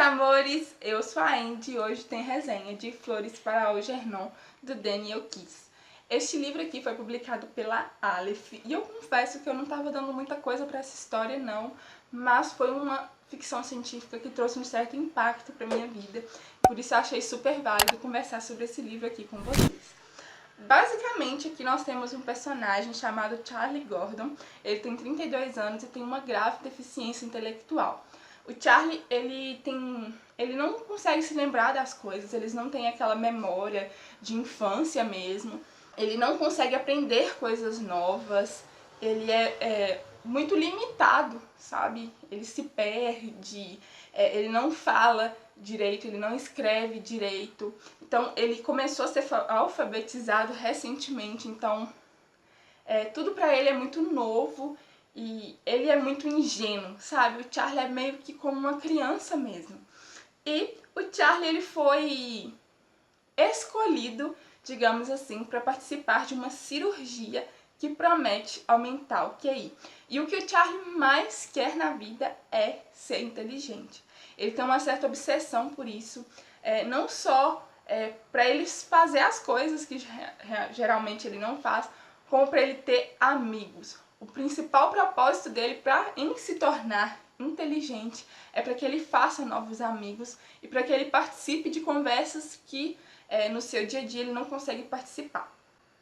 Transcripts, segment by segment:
amores, eu sou a Andy e hoje tem resenha de Flores para Algernon, do Daniel Keyes. Este livro aqui foi publicado pela Aleph e eu confesso que eu não estava dando muita coisa para essa história não, mas foi uma ficção científica que trouxe um certo impacto para minha vida, por isso eu achei super válido conversar sobre esse livro aqui com vocês. Basicamente, aqui nós temos um personagem chamado Charlie Gordon. Ele tem 32 anos e tem uma grave deficiência intelectual. O Charlie, ele não consegue se lembrar das coisas, ele não tem aquela memória de infância mesmo. Ele não consegue aprender coisas novas, ele é muito limitado, sabe? Ele se perde, ele não fala direito, ele não escreve direito. Então, ele começou a ser alfabetizado recentemente, então tudo pra ele é muito novo e ele é muito ingênuo, sabe? O Charlie é meio que como uma criança mesmo. E o Charlie, ele foi escolhido, digamos assim, para participar de uma cirurgia que promete aumentar o QI. E o que o Charlie mais quer na vida é ser inteligente. Ele tem uma certa obsessão por isso, não só para ele fazer as coisas que geralmente ele não faz, como para ele ter amigos. O principal propósito dele em se tornar inteligente é para que ele faça novos amigos e para que ele participe de conversas que no seu dia a dia ele não consegue participar.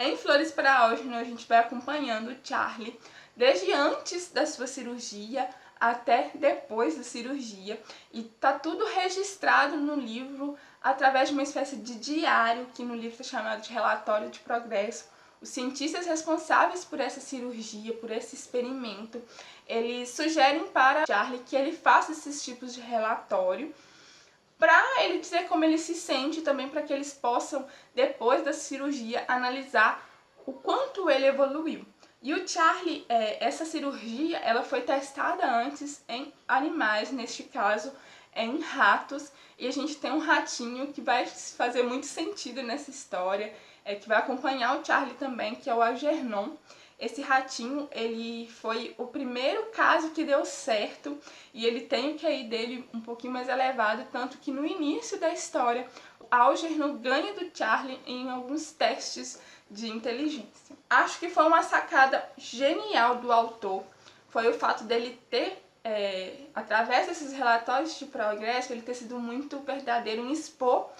Em Flores para Algernon a gente vai acompanhando o Charlie desde antes da sua cirurgia até depois da cirurgia, e tá tudo registrado no livro através de uma espécie de diário, que no livro é chamado de relatório de progresso. Os cientistas responsáveis por essa cirurgia, por esse experimento, eles sugerem para Charlie que ele faça esses tipos de relatório para ele dizer como ele se sente, também para que eles possam, depois da cirurgia, analisar o quanto ele evoluiu. E o Charlie, essa cirurgia, ela foi testada antes em animais, neste caso em ratos, e a gente tem um ratinho que vai fazer muito sentido nessa história, que vai acompanhar o Charlie também, que é o Algernon. Esse ratinho, ele foi o primeiro caso que deu certo e ele tem o QI dele um pouquinho mais elevado, tanto que no início da história, o Algernon ganha do Charlie em alguns testes de inteligência. Acho que foi uma sacada genial do autor, foi o fato dele ter, através desses relatórios de progresso, ele ter sido muito verdadeiro em expor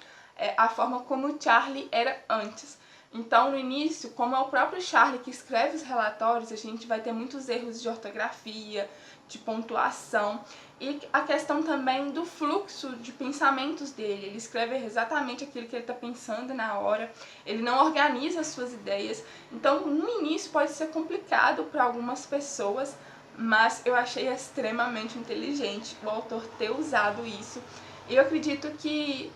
a forma como o Charlie era antes. Então, no início, como é o próprio Charlie que escreve os relatórios, a gente vai ter muitos erros de ortografia, de pontuação, e a questão também do fluxo de pensamentos dele. Ele escreve exatamente aquilo que ele está pensando na hora, ele não organiza as suas ideias. Então, no início pode ser complicado para algumas pessoas, mas eu achei extremamente inteligente o autor ter usado isso. E eu acredito que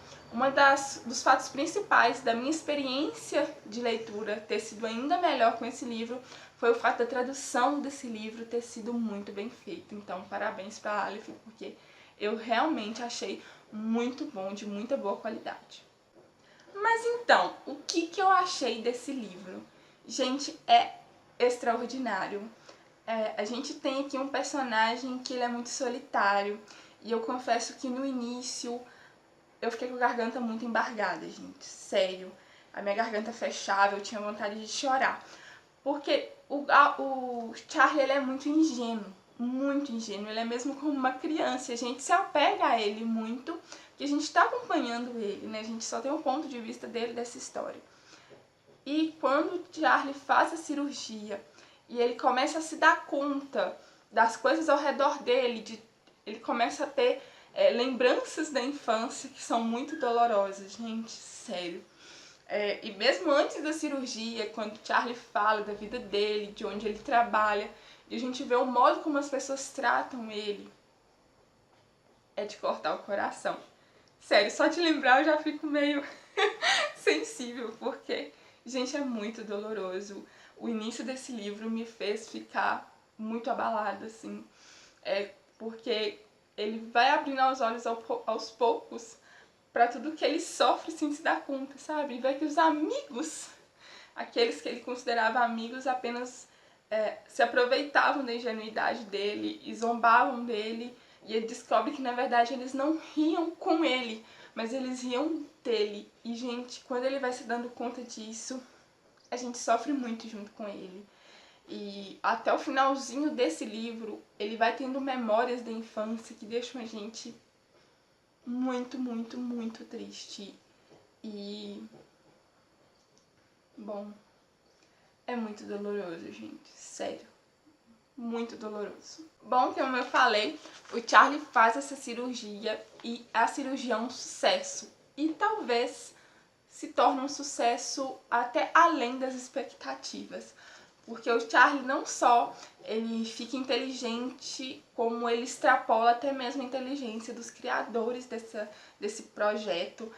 dos fatos principais da minha experiência de leitura ter sido ainda melhor com esse livro foi o fato da tradução desse livro ter sido muito bem feita. Então, parabéns para a Aleph, porque eu realmente achei muito bom, de muita boa qualidade. Mas então, o que eu achei desse livro? Gente, é extraordinário. A gente tem aqui um personagem que ele é muito solitário, e eu confesso que no início eu fiquei com a garganta muito embargada, gente, sério. A minha garganta fechava, eu tinha vontade de chorar. Porque o Charlie, ele é muito ingênuo, ele é mesmo como uma criança, e a gente se apega a ele muito, porque a gente está acompanhando ele, né? A gente só tem um ponto de vista dele dessa história. E quando o Charlie faz a cirurgia e ele começa a se dar conta das coisas ao redor dele, ele começa a ter lembranças da infância que são muito dolorosas, gente, sério. E mesmo antes da cirurgia, quando Charlie fala da vida dele, de onde ele trabalha, e a gente vê o modo como as pessoas tratam ele, é de cortar o coração. Sério, só de lembrar eu já fico meio sensível, porque, gente, é muito doloroso. O início desse livro me fez ficar muito abalada, assim, porque ele vai abrindo os olhos aos poucos para tudo que ele sofre sem se dar conta, sabe? E vê que os amigos, aqueles que ele considerava amigos, apenas se aproveitavam da ingenuidade dele e zombavam dele E ele descobre que na verdade eles não riam com ele, mas eles riam dele. E gente, quando ele vai se dando conta disso, a gente sofre muito junto com ele. E até o finalzinho desse livro, ele vai tendo memórias da infância que deixam a gente muito, muito, muito triste. E, bom, é muito doloroso, gente, sério, muito doloroso. Bom, como eu falei, o Charlie faz essa cirurgia e a cirurgia é um sucesso. E talvez se torne um sucesso até além das expectativas. Porque o Charlie não só ele fica inteligente, como ele extrapola até mesmo a inteligência dos criadores desse projeto,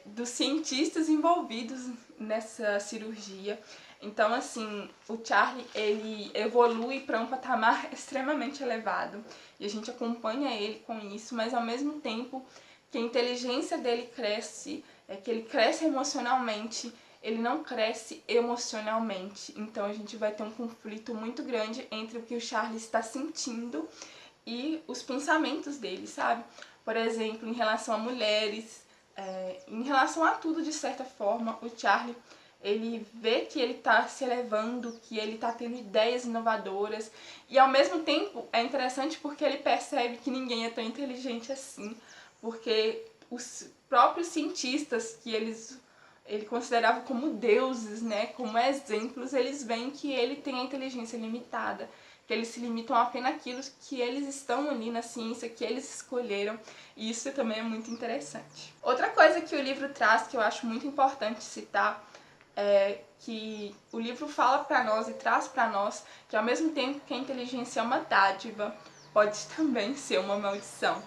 dos cientistas envolvidos nessa cirurgia. Então, assim, o Charlie, ele evolui para um patamar extremamente elevado. E a gente acompanha ele com isso, mas ao mesmo tempo que a inteligência dele cresce, que ele cresce emocionalmente, ele não cresce emocionalmente. Então a gente vai ter um conflito muito grande entre o que o Charlie está sentindo e os pensamentos dele, sabe? Por exemplo, em relação a mulheres, em relação a tudo de certa forma, o Charlie, ele vê que ele está se elevando, que ele está tendo ideias inovadoras e ao mesmo tempo é interessante porque ele percebe que ninguém é tão inteligente assim, porque os próprios cientistas que ele considerava como deuses, né, como exemplos, eles veem que ele tem a inteligência limitada, que eles se limitam apenas àquilo que eles estão ali na ciência, que eles escolheram, e isso também é muito interessante. Outra coisa que o livro traz, que eu acho muito importante citar, é que o livro fala para nós e traz para nós que ao mesmo tempo que a inteligência é uma dádiva, pode também ser uma maldição.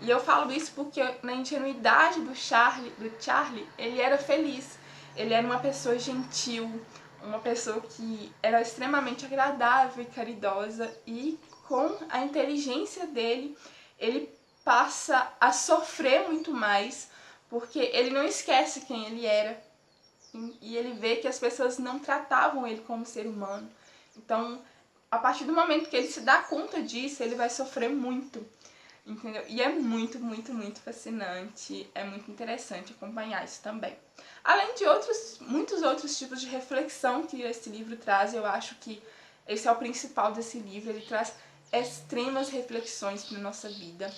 E eu falo isso porque na ingenuidade do Charlie, ele era feliz. Ele era uma pessoa gentil, uma pessoa que era extremamente agradável e caridosa. E com a inteligência dele, ele passa a sofrer muito mais, porque ele não esquece quem ele era. E ele vê que as pessoas não tratavam ele como ser humano. Então, a partir do momento que ele se dá conta disso, ele vai sofrer muito. Entendeu? E é muito, muito, muito fascinante, é muito interessante acompanhar isso também. Além de muitos outros tipos de reflexão que esse livro traz, eu acho que esse é o principal desse livro, ele traz extremas reflexões para a nossa vida.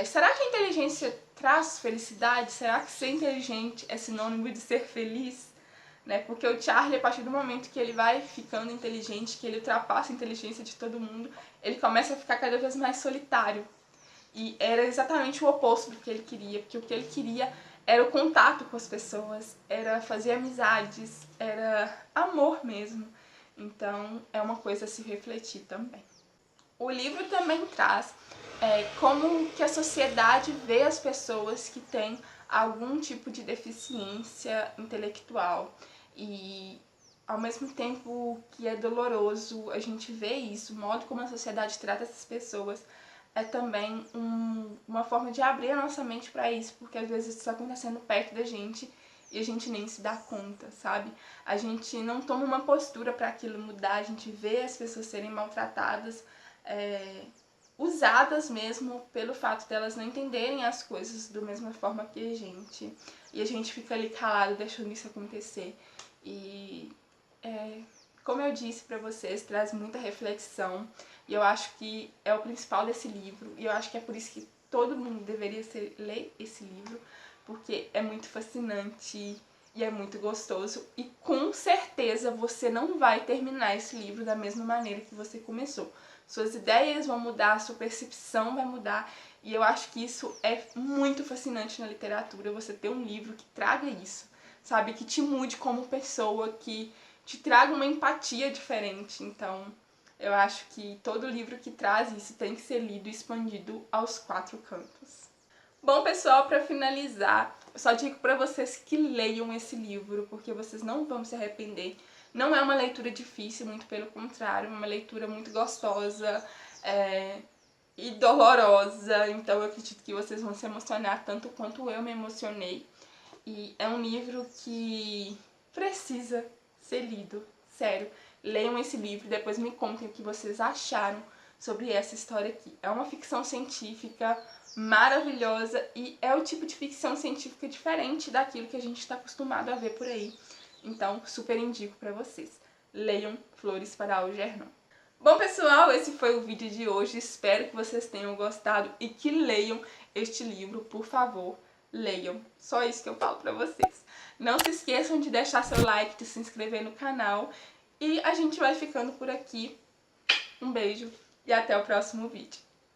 Será que a inteligência traz felicidade? Será que ser inteligente é sinônimo de ser feliz? Né? Porque o Charlie, a partir do momento que ele vai ficando inteligente, que ele ultrapassa a inteligência de todo mundo, ele começa a ficar cada vez mais solitário. E era exatamente o oposto do que ele queria, porque o que ele queria era o contato com as pessoas, era fazer amizades, era amor mesmo. Então é uma coisa a se refletir também. O livro também traz como que a sociedade vê as pessoas que têm algum tipo de deficiência intelectual. E ao mesmo tempo que é doloroso a gente vê isso, o modo como a sociedade trata essas pessoas é também uma forma de abrir a nossa mente para isso, porque às vezes isso está acontecendo perto da gente e a gente nem se dá conta, sabe? A gente não toma uma postura para aquilo mudar, a gente vê as pessoas serem maltratadas, usadas mesmo pelo fato delas não entenderem as coisas da mesma forma que a gente. E a gente fica ali calado deixando isso acontecer. E como eu disse pra vocês, traz muita reflexão. E eu acho que é o principal desse livro. E eu acho que é por isso que todo mundo deveria ler esse livro. Porque é muito fascinante e é muito gostoso. E com certeza você não vai terminar esse livro da mesma maneira que você começou. Suas ideias vão mudar, sua percepção vai mudar. E eu acho que isso é muito fascinante na literatura. Você ter um livro que traga isso, sabe? Que te mude como pessoa, que te traga uma empatia diferente. Então, eu acho que todo livro que traz isso tem que ser lido e expandido aos 4 cantos. Bom, pessoal, para finalizar, eu só digo para vocês que leiam esse livro, porque vocês não vão se arrepender. Não é uma leitura difícil, muito pelo contrário, é uma leitura muito gostosa e dolorosa. Então, eu acredito que vocês vão se emocionar tanto quanto eu me emocionei. E é um livro que precisa ser lido, sério. Leiam esse livro e depois me contem o que vocês acharam sobre essa história aqui. É uma ficção científica maravilhosa e é o tipo de ficção científica diferente daquilo que a gente está acostumado a ver por aí. Então, super indico para vocês. Leiam Flores para Algernon. Bom, pessoal, esse foi o vídeo de hoje. Espero que vocês tenham gostado e que leiam este livro, por favor. Leiam. Só isso que eu falo pra vocês. Não se esqueçam de deixar seu like, de se inscrever no canal. E a gente vai ficando por aqui. Um beijo e até o próximo vídeo.